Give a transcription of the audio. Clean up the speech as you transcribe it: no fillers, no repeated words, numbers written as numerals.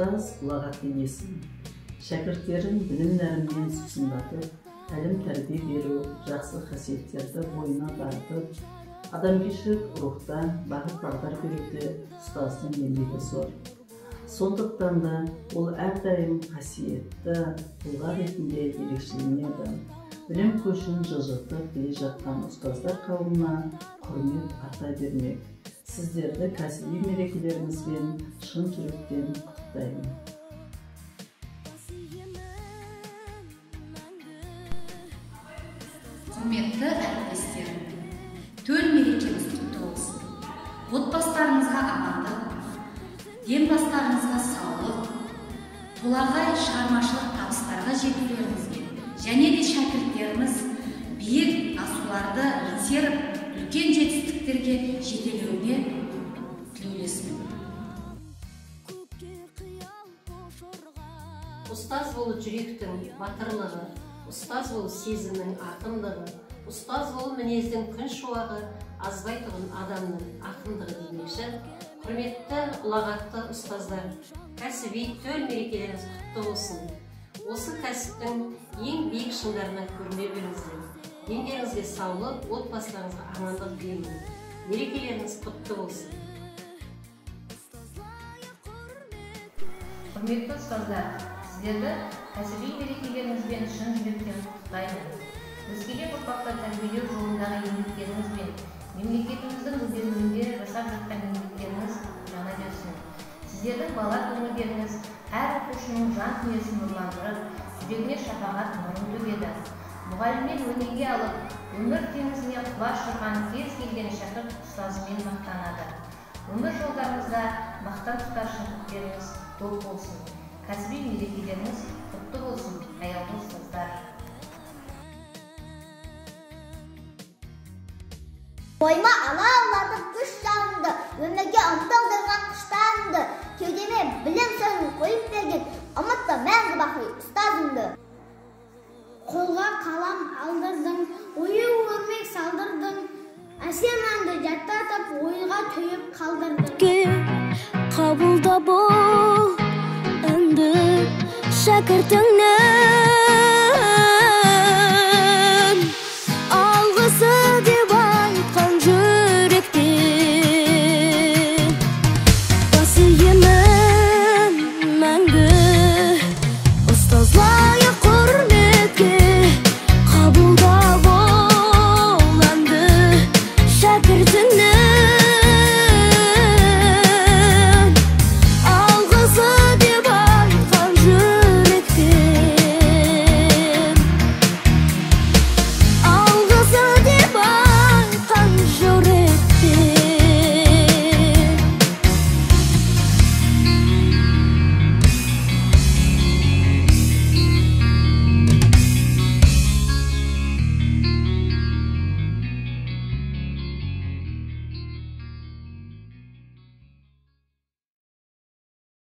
Ұстаз ұлағат иесі. Шәкірттерін білімдерімен сусындатып, тәлім тәрбие беру, жақсы қасиеттерді бойына дарытып, адамгершілік рухтан бағыт-бағдар беруде ұстаздың еңбегі зор. Сондықтан да ол әрдайым қасиетті тұлға ретінде ерекшеленеді. Білім көшін жылжытып келе жатқан ұстаздар қауымына құрмет арта бермек. Сіздерді кәсіби мерекелеріңізбен шын жүректен құттықтаймын. Құрметті әріптестерім, төл мерекеміз құтты болсын. Отбасыларыңызға амандық, дембастарыңызға саулық, толағай шығармашылық табыстарға жетулеріңізге және де шәкірттеріміз биік асуларды еңсеріп, үлкен жетістіктерге жетелеуіне тілеулесін. Ұстаз болу жүректің батырлығы, ұстаз болу сезімнің ақындығы, ұстаз болу мінездің күн шуағы, азбай тұғын адамның ақындығы демекші. Құрметті ұлағатты ұстаздар, кәсіби төл мерекелеріңіз құтты болсын. Осы кәсіптің ең биік шыңдарына көріне беріңіздер. Еңбегіңізге саулық, отбасыларыңызға амандық тілеймін. Мерекелеріңіз құтты болсын. Құрметті ұстаздар, сіздерді кәсіби мерекелеріңізбен шын жүректен құттықтаймын. Өскелең ұрпақты тәрбиелеу жолындағы еңбектеріңізбен мемлекетіміздің гүлденуінде жасап жатқан еңбектеріңіз жана берсін. Сіздердің бала көңілдеріңіз әр оқушының жан дүниесін нұрландырып, жүрегіне шапағат нұрын төгеді. Мұғаліммен өнеге алып, өмір теңізіне құлаш ұрған кез келген шәкірт ұстазымен мақтанады. Өмір жолдарыңызда мақтан тұтар шәкірттеріңіз көп болсын. Кәсіби мерекелеріңіз құтты болсын, аяулы ұстаздар. Бойыма ала-алардың күш жалынды, өмірге ұмтылдырған құштарымды, кеудеме білім сырын қойып берген, ұмытпа мәңгі бақи ұстазымды. Қолға қалам алдырдың, ою-өрмек салдырдың, әсем-әнді жаттатып, ойға түйіп қалдырдың. Қабылда бол, үнді шәкіртіңнің